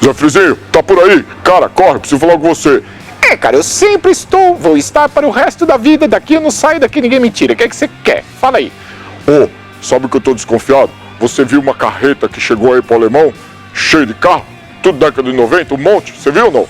Zé Frizinho, tá por aí? Cara, corre, preciso falar com você. Cara, eu sempre vou estar para o resto da vida. Daqui eu não saio, daqui ninguém me tira. O que é que você quer? Fala aí. Sabe que eu tô desconfiado? Você viu uma carreta que chegou aí pro Alemão? Cheio de carro? Tudo década de 90, um monte. Você viu ou não?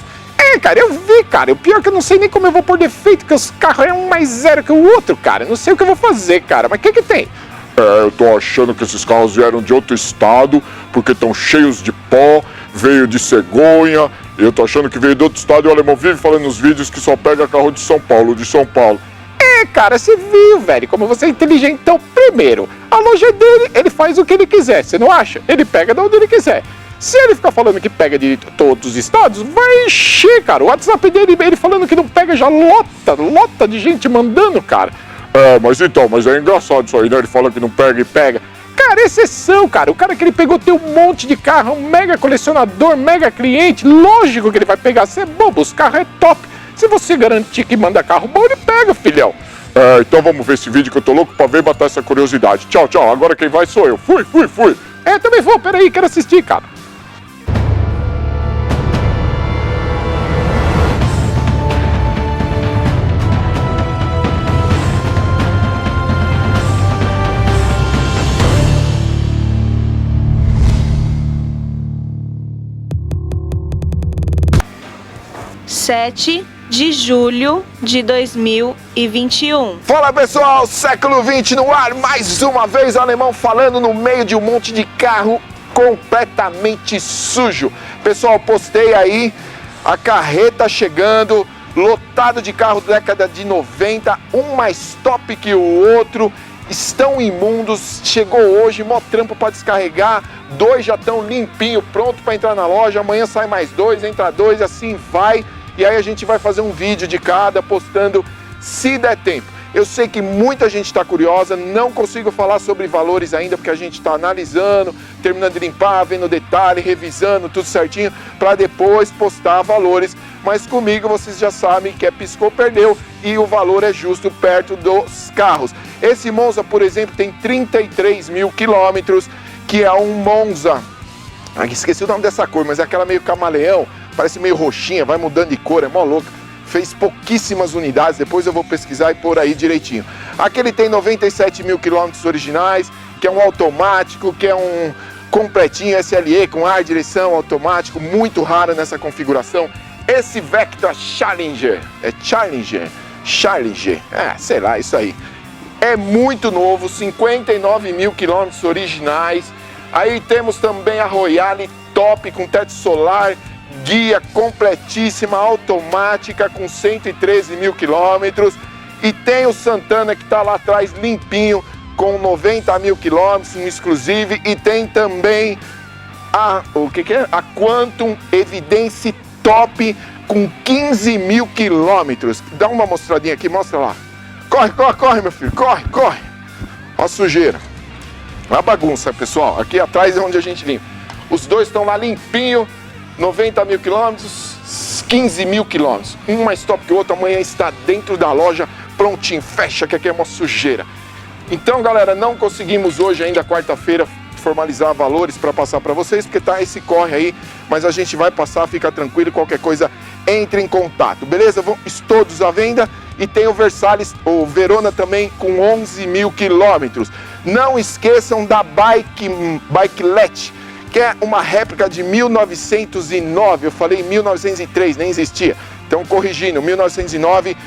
Cara, eu vi, cara. O pior é que eu não sei nem como eu vou pôr defeito, que os carros é um mais zero que o outro, cara. Não sei o que eu vou fazer, cara. Mas o que tem? Eu tô achando que esses carros vieram de outro estado, porque estão cheios de pó, veio de cegonha. Eu tô achando que veio de outro estado e o Alemão vive falando nos vídeos que só pega carro de São Paulo, Cara, você viu, velho, como você é inteligente. Então, primeiro, a loja é dele, ele faz o que ele quiser, você não acha? Ele pega de onde ele quiser. Se ele ficar falando que pega de todos os estados, vai encher, cara. O WhatsApp dele, ele falando que não pega, já lota de gente mandando, cara. Mas é engraçado isso aí, né? Ele fala que não pega e pega. Cara, exceção, cara. O cara que ele pegou tem um monte de carro, um mega colecionador, mega cliente. Lógico que ele vai pegar. Você é bobo, os carros é top. Se você garantir que manda carro bom, ele pega, filhão. Então vamos ver esse vídeo que eu tô louco pra ver e matar essa curiosidade. Tchau, tchau. Agora quem vai sou eu. Fui. Também vou. Peraí, quero assistir, cara. (7 de julho de 2021). Fala pessoal, século 20 no ar, mais uma vez o Alemão falando no meio de um monte de carro completamente sujo. Pessoal, postei aí a carreta chegando, lotado de carro da década de 90, um mais top que o outro, estão imundos, chegou hoje, mó trampo para descarregar, 2 já estão limpinho, pronto para entrar na loja, amanhã sai mais 2, entra 2, assim vai. E aí a gente vai fazer um vídeo de cada, postando se der tempo. Eu sei que muita gente está curiosa, não consigo falar sobre valores ainda, porque a gente está analisando, terminando de limpar, vendo detalhe, revisando tudo certinho, para depois postar valores. Mas comigo vocês já sabem que é piscou, perdeu, e o valor é justo perto dos carros. Esse Monza, por exemplo, tem 33 mil quilômetros, que é um Monza. Esqueci o nome dessa cor, mas é aquela meio camaleão, parece meio roxinha, vai mudando de cor, é mó louca. Fez pouquíssimas unidades, depois eu vou pesquisar e pôr aí direitinho. Aqui ele tem 97 mil quilômetros originais, que é um automático, que é um completinho SLE com ar, direção, automático, muito raro nessa configuração. Esse Vectra Challenger, sei lá, isso aí. É muito novo, 59 mil quilômetros originais. Aí temos também a Royale top com teto solar, guia completíssima, automática com 113 mil quilômetros. E tem o Santana que está lá atrás limpinho com 90 mil quilômetros, um exclusive. E tem também a Quantum Evidence top com 15 mil quilômetros. Dá uma mostradinha aqui, mostra lá. Corre, meu filho, corre. Ó a sujeira. Uma bagunça, pessoal. Aqui atrás é onde a gente limpa. Os dois estão lá limpinho, 90 mil quilômetros, 15 mil quilômetros. Um mais top que o outro. Amanhã está dentro da loja, prontinho. Fecha, que aqui é uma sujeira. Então, galera, não conseguimos hoje ainda, quarta-feira, formalizar valores para passar para vocês, porque tá esse corre aí. Mas a gente vai passar, fica tranquilo. Qualquer coisa, entre em contato. Beleza? Todos à venda. E tem o Versalhes, o Verona também, com 11 mil quilômetros. Não esqueçam da Bikelet, que é uma réplica de 1909. Eu falei 1903, nem existia. Então, corrigindo, 1909.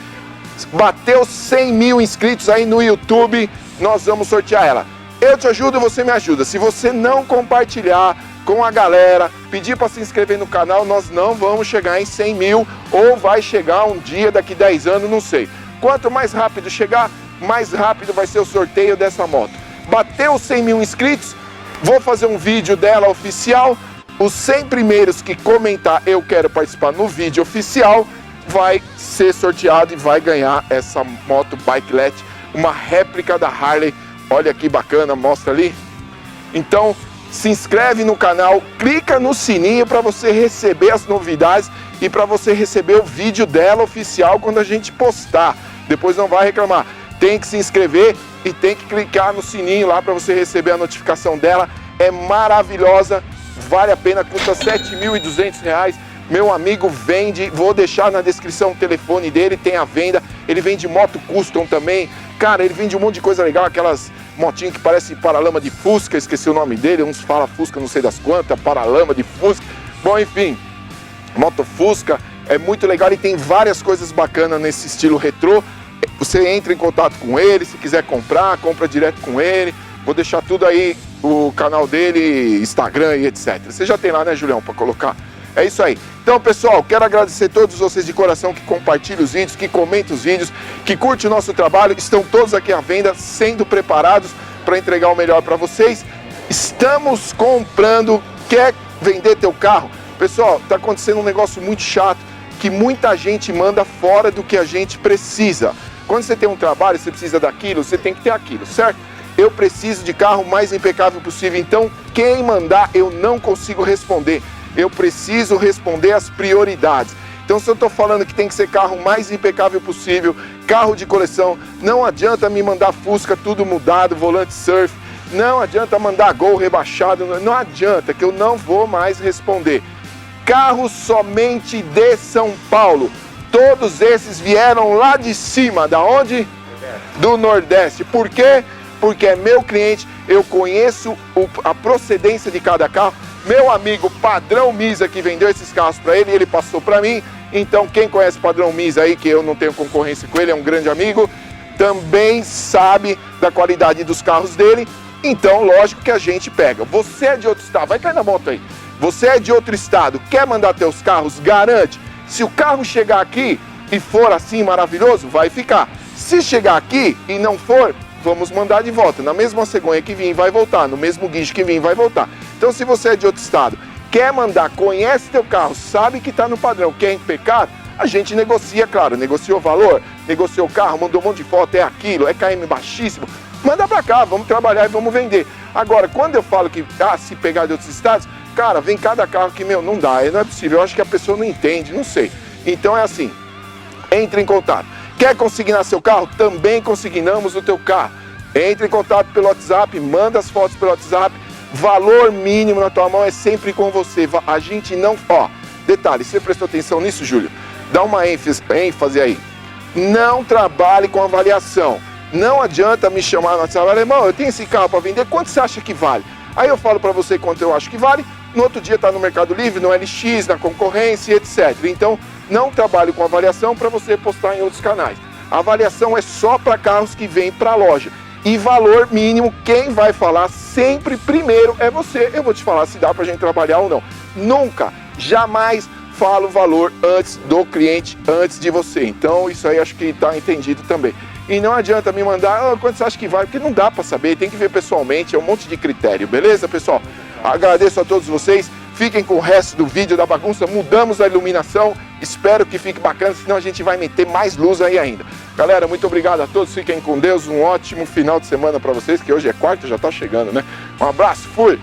Bateu 100 mil inscritos aí no YouTube, nós vamos sortear ela. Eu te ajudo, você me ajuda. Se você não compartilhar com a galera, pedir para se inscrever no canal, nós não vamos chegar em 100 mil, ou vai chegar um dia, daqui 10 anos, não sei. Quanto mais rápido chegar, mais rápido vai ser o sorteio dessa moto. Bateu 100 mil inscritos, vou fazer um vídeo dela oficial. Os 100 primeiros que comentar eu quero participar no vídeo oficial, vai ser sorteado e vai ganhar essa moto Bikelet, uma réplica da Harley. Olha que bacana, mostra ali. Então, se inscreve no canal, clica no sininho para você receber as novidades e para você receber o vídeo dela oficial quando a gente postar. Depois não vai reclamar. Tem que se inscrever e tem que clicar no sininho lá para você receber a notificação dela. É maravilhosa. vale a pena, custa R$ 7.200. Meu amigo vende, vou deixar na descrição o telefone dele, tem a venda. Ele vende moto custom também. Cara, ele vende um monte de coisa legal, aquelas motinhas que parecem paralama de Fusca, esqueci o nome dele, uns fala Fusca não sei das quantas, paralama de Fusca. Bom, enfim, moto Fusca é muito legal e tem várias coisas bacanas nesse estilo retrô. Você entra em contato com ele, se quiser comprar, compra direto com ele. Vou deixar tudo aí, o canal dele, Instagram e etc. Você já tem lá, né, Julião, para colocar? É isso aí. Então, pessoal, quero agradecer a todos vocês de coração que compartilham os vídeos, que comentam os vídeos, que curtem o nosso trabalho. Estão todos aqui à venda, sendo preparados para entregar o melhor para vocês. Estamos comprando. Quer vender teu carro? Pessoal, está acontecendo um negócio muito chato, que muita gente manda fora do que a gente precisa. Quando você tem um trabalho, você precisa daquilo, você tem que ter aquilo, certo? Eu preciso de carro mais impecável possível, então quem mandar eu não consigo responder. Eu preciso responder as prioridades. Então, se eu estou falando que tem que ser carro mais impecável possível, carro de coleção, não adianta me mandar Fusca tudo mudado, volante surf, não adianta mandar Gol rebaixado, não adianta, que eu não vou mais responder. Carros somente de São Paulo. Todos esses vieram lá de cima, da onde? Do Nordeste. Por quê? Porque é meu cliente, eu conheço a procedência de cada carro. Meu amigo Padrão Misa que vendeu esses carros para ele, ele passou para mim. Então quem conhece Padrão Misa aí, que eu não tenho concorrência com ele, é um grande amigo, também sabe da qualidade dos carros dele. Então lógico que a gente pega. Você é de outro estado, vai cair na moto aí. Você é de outro estado, quer mandar teus carros? Garante. Se o carro chegar aqui e for assim maravilhoso, vai ficar. Se chegar aqui e não for, vamos mandar de volta. Na mesma cegonha que vir, vai voltar. No mesmo guincho que vir, vai voltar. Então, se você é de outro estado, quer mandar, conhece teu carro, sabe que está no padrão, quer impecável, a gente negocia, claro. Negociou o valor, negociou o carro, mandou um monte de foto, é aquilo, é KM baixíssimo. Manda pra cá, vamos trabalhar e vamos vender. Agora, quando eu falo que, se pegar de outros estados, cara, vem cada carro que, não dá, não é possível. Eu acho que a pessoa não entende, não sei. Então é assim, entre em contato. Quer consignar seu carro? Também consignamos o teu carro. Entre em contato pelo WhatsApp, manda as fotos pelo WhatsApp. Valor mínimo na tua mão é sempre com você. A gente não... detalhe, você prestou atenção nisso, Júlio? Dá uma ênfase aí. Não trabalhe com avaliação. Não adianta me chamar no WhatsApp, alemão, eu tenho esse carro para vender, quanto você acha que vale? Aí eu falo para você quanto eu acho que vale, no outro dia está no Mercado Livre, no LX, na concorrência, etc. Então, não trabalhe com avaliação para você postar em outros canais. A avaliação é só para carros que vêm para a loja. E valor mínimo, quem vai falar sempre primeiro é você. Eu vou te falar se dá para a gente trabalhar ou não. Nunca, jamais falo o valor antes do cliente, antes de você. Então, isso aí acho que está entendido também. E não adianta me mandar, quanto você acha que vai? Porque não dá para saber, tem que ver pessoalmente, é um monte de critério, beleza, pessoal? Agradeço a todos vocês, fiquem com o resto do vídeo da bagunça, mudamos a iluminação, espero que fique bacana, senão a gente vai meter mais luz aí ainda. Galera, muito obrigado a todos, fiquem com Deus, um ótimo final de semana para vocês, que hoje é quarta, já tá chegando, né? Um abraço, fui!